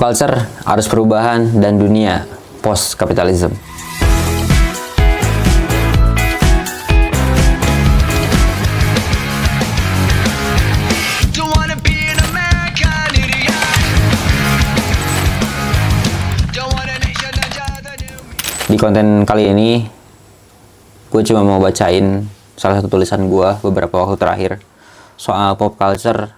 Pop culture, arus perubahan, dan dunia post-kapitalism. Di konten kali ini, gue cuma mau bacain salah satu tulisan gue beberapa waktu terakhir soal pop culture,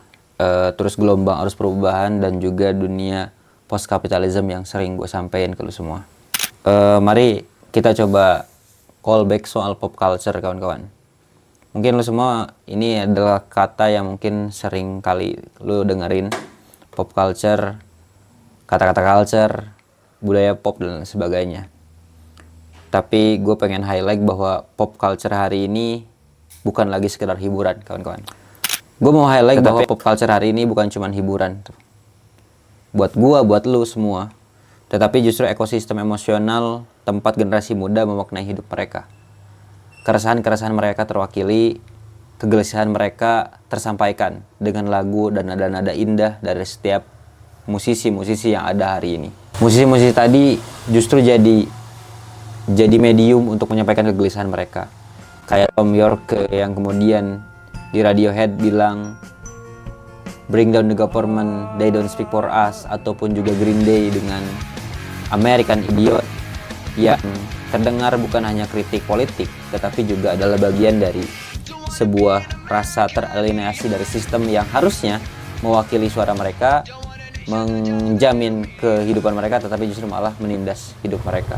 terus gelombang arus perubahan, dan juga dunia post-kapitalism yang sering gue sampein ke lu semua. Mari kita coba callback soal pop culture, kawan-kawan. Mungkin lu semua, ini adalah kata yang mungkin sering kali lu dengerin. Pop culture, kata-kata culture, budaya pop, dan sebagainya. Tapi gue pengen highlight bahwa pop culture hari ini bukan lagi sekedar hiburan, kawan-kawan. Gue mau highlight bahwa pop culture hari ini bukan cuma hiburan buat gue, buat lu semua, tetapi justru ekosistem emosional tempat generasi muda memaknai hidup mereka. Keresahan-keresahan mereka terwakili, kegelisahan mereka tersampaikan dengan lagu dan nada-nada indah dari setiap musisi-musisi yang ada hari ini. Musisi-musisi tadi justru jadi medium untuk menyampaikan kegelisahan mereka. Kayak Thom Yorke yang kemudian di Radiohead bilang "Bring down the government, they don't speak for us", ataupun juga Green Day dengan American Idiot yang terdengar bukan hanya kritik politik, tetapi juga adalah bagian dari sebuah rasa teralienasi dari sistem yang harusnya mewakili suara mereka, menjamin kehidupan mereka, tetapi justru malah menindas hidup mereka.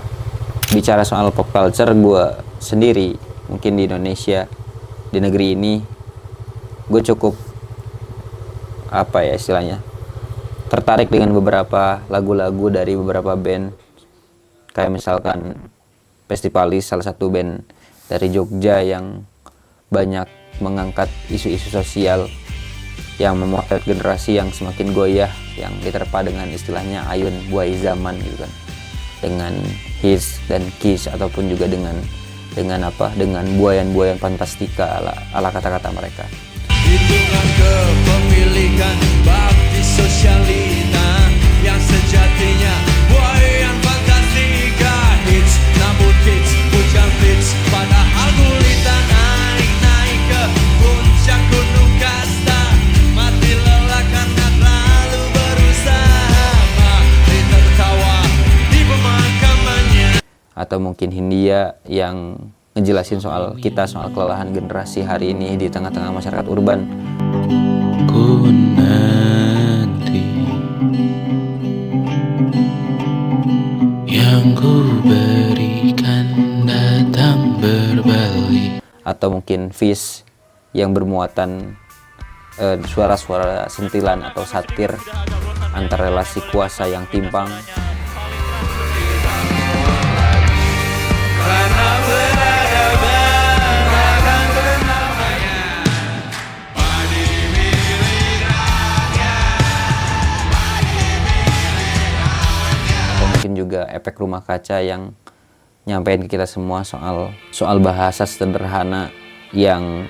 Bicara soal pop culture, gue sendiri mungkin di Indonesia, di negeri ini, gue cukup istilahnya tertarik dengan beberapa lagu-lagu dari beberapa band, kayak misalkan Festivalis, salah satu band dari Jogja yang banyak mengangkat isu-isu sosial yang memotret generasi yang semakin goyah, yang diterpa dengan istilahnya ayun buai zaman gitu kan, dengan his dan kiss, ataupun juga dengan buayan-buayan fantastika ala kata-kata mereka. Hitungan kepemilikan baptis sosialita yang sejatinya buayan fantastika, hits namun hits puncak hits, padahal gulita naik ke puncak gunung kasta, mati lelah karena terlalu berusaha, mati tertawa di pemakamannya. Atau mungkin Hindia yang ngejelasin soal kelelahan generasi hari ini di tengah-tengah masyarakat urban. Ku nanti yang ku berikan datang berbalik. Atau mungkin Fish yang bermuatan suara-suara sentilan atau satir antar relasi kuasa yang timpang. Juga efek rumah kaca yang nyampein ke kita semua soal bahasa sederhana yang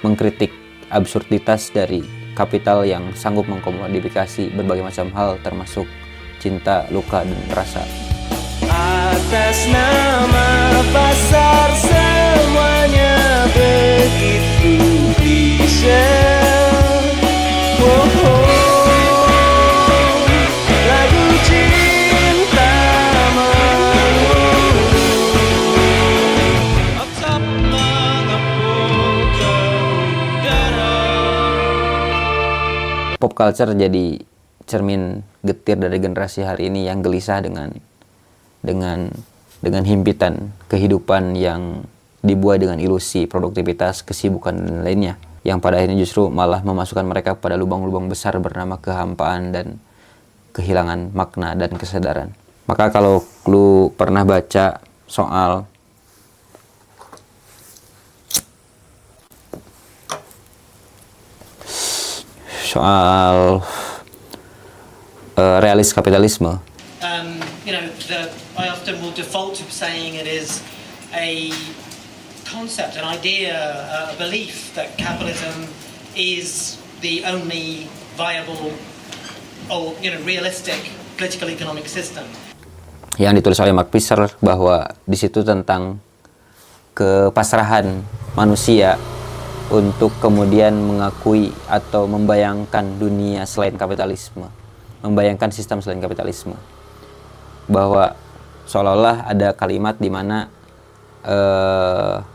mengkritik absurditas dari kapital yang sanggup mengkomodifikasi berbagai macam hal, termasuk cinta, luka, dan rasa. Atas nama pasar semuanya begitu bisa. Pop culture jadi cermin getir dari generasi hari ini yang gelisah dengan himpitan kehidupan yang dibuat dengan ilusi produktivitas, kesibukan, dan lainnya, yang pada akhirnya justru malah memasukkan mereka pada lubang-lubang besar bernama kehampaan dan kehilangan makna dan kesadaran. Maka kalau lu pernah baca soal realis kapitalisme. I often will default to saying it is a concept, an idea, a belief that capitalism is the only viable or realistic political economic system. Yang ditulis oleh Mark Fisher, bahwa di situ tentang kepasrahan manusia untuk kemudian mengakui atau membayangkan dunia selain kapitalisme, membayangkan sistem selain kapitalisme, bahwa seolah-olah ada kalimat di mana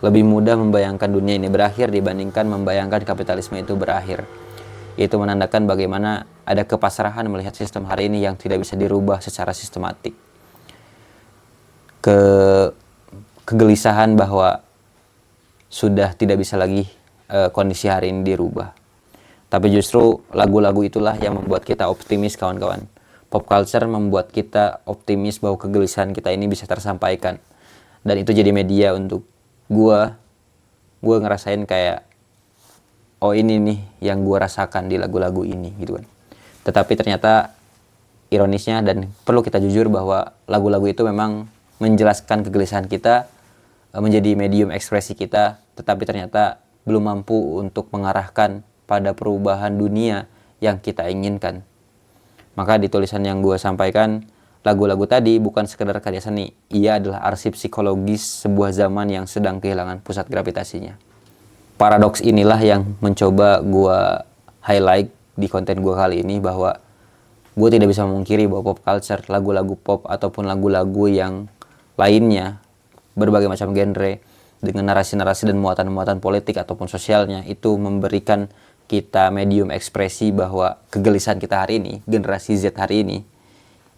lebih mudah membayangkan dunia ini berakhir dibandingkan membayangkan kapitalisme itu berakhir. Itu menandakan bagaimana ada kepasrahan melihat sistem hari ini yang tidak bisa dirubah secara sistematik. Kegelisahan bahwa sudah tidak bisa lagi kondisi hari ini dirubah. Tapi justru lagu-lagu itulah yang membuat kita optimis, kawan-kawan. Pop culture membuat kita optimis bahwa kegelisahan kita ini bisa tersampaikan. Dan itu jadi media untuk gue ngerasain kayak, oh ini nih yang gue rasakan di lagu-lagu ini gitu kan. Tetapi ternyata ironisnya, dan perlu kita jujur bahwa lagu-lagu itu memang menjelaskan kegelisahan kita, menjadi medium ekspresi kita, tetapi ternyata belum mampu untuk mengarahkan pada perubahan dunia yang kita inginkan. Maka di tulisan yang gue sampaikan, lagu-lagu tadi bukan sekedar karya seni, ia adalah arsip psikologis sebuah zaman yang sedang kehilangan pusat gravitasinya. Paradoks inilah yang mencoba gue highlight di konten gue kali ini, bahwa gue tidak bisa memungkiri bahwa pop culture, lagu-lagu pop ataupun lagu-lagu yang lainnya, berbagai macam genre, dengan narasi-narasi dan muatan-muatan politik ataupun sosialnya, itu memberikan kita medium ekspresi bahwa kegelisahan kita hari ini, generasi Z hari ini,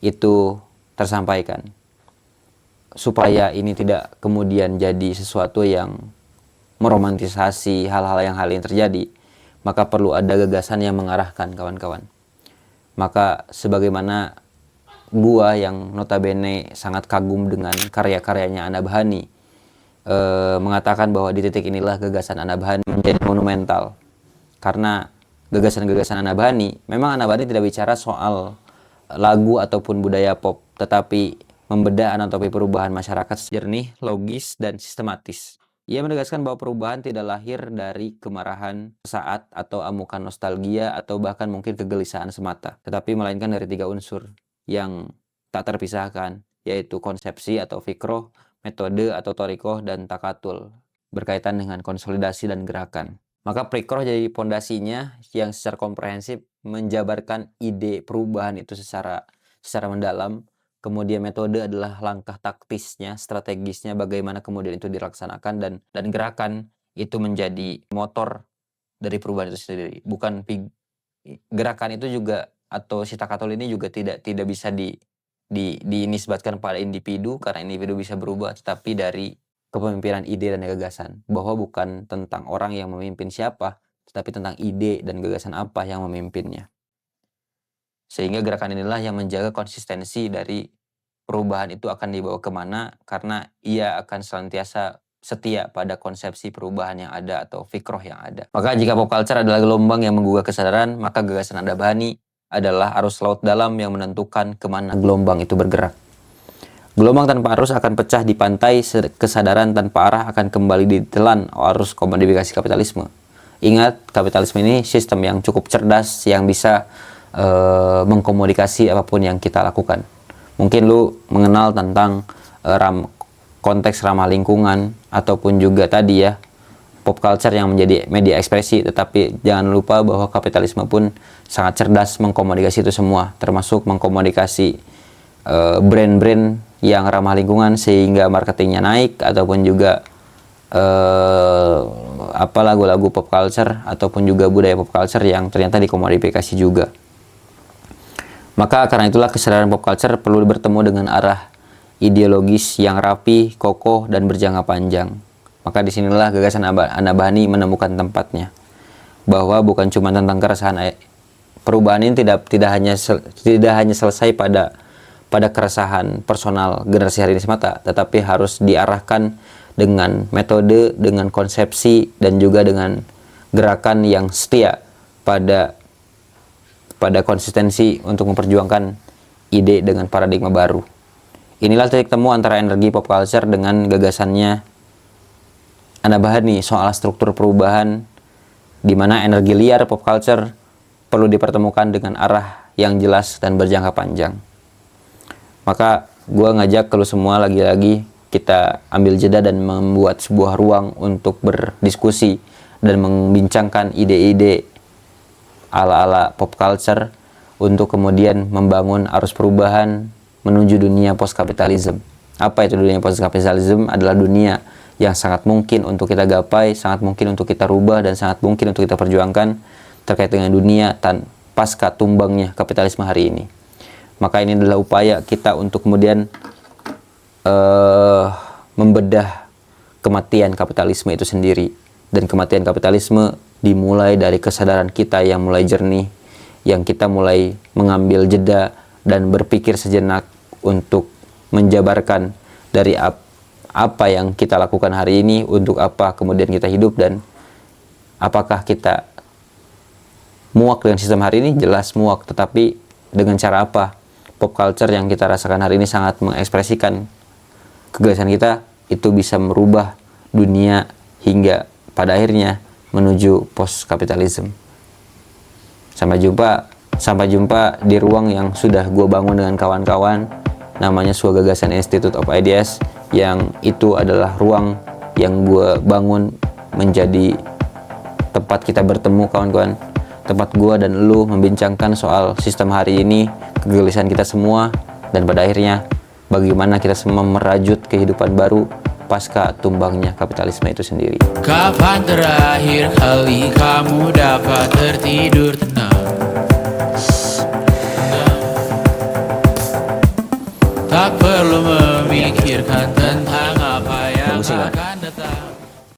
itu tersampaikan. Supaya ini tidak kemudian jadi sesuatu yang meromantisasi hal-hal yang hari ini terjadi, maka perlu ada gagasan yang mengarahkan, kawan-kawan. Maka sebagaimana gua yang notabene sangat kagum dengan karya-karyanya Ana Bahani, mengatakan bahwa di titik inilah gagasan Ana Bahani menjadi monumental. Karena gagasan-gagasan Ana Bahani, memang Ana Bahani tidak bicara soal lagu ataupun budaya pop, tetapi membedah anatomi perubahan masyarakat jernih, logis, dan sistematis. Ia menegaskan bahwa perubahan tidak lahir dari kemarahan saat atau amukan nostalgia atau bahkan mungkin kegelisahan semata, tetapi melainkan dari 3 unsur yang tak terpisahkan, yaitu konsepsi atau fikroh, metode atau torikoh, dan takatul, berkaitan dengan konsolidasi dan gerakan. Maka fikroh jadi pondasinya yang secara komprehensif menjabarkan ide perubahan itu secara mendalam. Kemudian metode adalah langkah taktisnya, strategisnya, bagaimana kemudian itu dilaksanakan, dan gerakan itu menjadi motor dari perubahan itu sendiri. Bukan gerakan itu juga, atau si takatul ini juga tidak bisa dinisbatkan pada individu, karena individu bisa berubah, tetapi dari kepemimpinan ide dan gagasan, bahwa bukan tentang orang yang memimpin siapa, tetapi tentang ide dan gagasan apa yang memimpinnya. Sehingga gerakan inilah yang menjaga konsistensi dari perubahan itu akan dibawa kemana, karena ia akan senantiasa setia pada konsepsi perubahan yang ada atau fikroh yang ada. Maka jika pop culture adalah gelombang yang menggugah kesadaran, maka gagasan Ana Bahani adalah arus laut dalam yang menentukan kemana gelombang itu bergerak. Gelombang tanpa arus akan pecah di pantai, kesadaran tanpa arah akan kembali ditelan arus komodifikasi kapitalisme. Ingat, kapitalisme ini sistem yang cukup cerdas, yang bisa mengkomunikasi apapun yang kita lakukan. Mungkin lu mengenal tentang konteks ramah lingkungan, ataupun juga tadi ya, pop culture yang menjadi media ekspresi, tetapi jangan lupa bahwa kapitalisme pun sangat cerdas mengkomunikasi itu semua, termasuk mengkomunikasi brand-brand yang ramah lingkungan sehingga marketingnya naik, ataupun juga lagu-lagu pop culture ataupun juga budaya pop culture yang ternyata dikomodifikasi juga. Maka karena itulah kesadaran pop culture perlu bertemu dengan arah ideologis yang rapi, kokoh, dan berjangka panjang. Maka disinilah gagasan Ana Bahani menemukan tempatnya, bahwa bukan cuma tentang keresahan perubahan ini tidak hanya selesai pada keresahan personal generasi hari ini semata, tetapi harus diarahkan dengan metode, dengan konsepsi, dan juga dengan gerakan yang setia pada konsistensi untuk memperjuangkan ide dengan paradigma baru. Inilah titik temu antara energi pop culture dengan gagasannya Ana Bahani soal struktur perubahan, di mana energi liar pop culture perlu dipertemukan dengan arah yang jelas dan berjangka panjang. Maka gue ngajak ke lu semua lagi-lagi kita ambil jeda dan membuat sebuah ruang untuk berdiskusi dan membincangkan ide-ide ala-ala pop culture untuk kemudian membangun arus perubahan menuju dunia post-kapitalism. Apa itu dunia post-kapitalism? Adalah dunia yang sangat mungkin untuk kita gapai, sangat mungkin untuk kita rubah, dan sangat mungkin untuk kita perjuangkan terkait dengan dunia pasca tumbangnya kapitalisme hari ini. Maka ini adalah upaya kita untuk kemudian membedah kematian kapitalisme itu sendiri. Dan kematian kapitalisme dimulai dari kesadaran kita yang mulai jernih, yang kita mulai mengambil jeda dan berpikir sejenak untuk menjabarkan dari apa yang kita lakukan hari ini, untuk apa kemudian kita hidup, dan apakah kita muak dengan sistem hari ini. Jelas muak, tetapi dengan cara apa? Pop culture yang kita rasakan hari ini sangat mengekspresikan kegagasan kita, itu bisa merubah dunia hingga pada akhirnya menuju post kapitalisme. Sampai jumpa di ruang yang sudah gue bangun dengan kawan-kawan, namanya Suah Gagasan Institute of Ideas, yang itu adalah ruang yang gue bangun menjadi tempat kita bertemu kawan-kawan, tempat gue dan lu membincangkan soal sistem hari ini, kegelisahan kita semua, dan pada akhirnya bagaimana kita semua merajut kehidupan baru pasca tumbangnya kapitalisme itu sendiri. Kapan terakhir kali kamu dapat tertidur tenang?